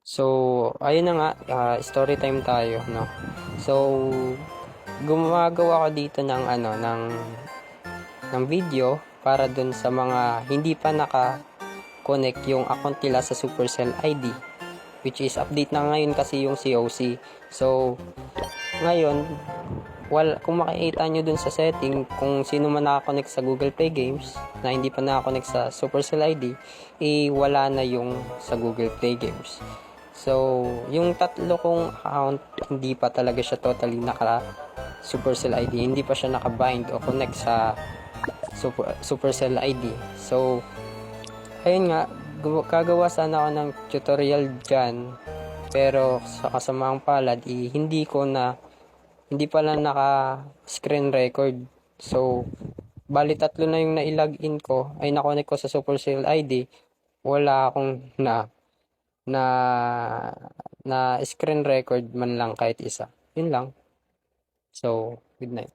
So, ayun na nga, story time tayo, no? So, gumagawa ako dito ng ng video para dun sa mga hindi pa naka-connect yung account nila sa Supercell ID, which is update na ngayon kasi yung COC. So, ngayon, kung makikita nyo dun sa setting, kung sino man nakakonect sa Google Play Games na hindi pa nakakonect sa Supercell ID, wala na yung sa Google Play Games. So, yung tatlo kong account, hindi pa talaga siya totally naka Supercell ID. Hindi pa siya naka-bind o connect sa Supercell ID. So, ayun nga, gagawa sana ako ng tutorial dyan. Pero sa kasamaang palad, hindi pala naka screen record. So, bali tatlo na yung na-login ko, ay na-connect ko sa Supercell ID. Wala akong na na screen record man lang kahit isa. Yun lang. So, good night.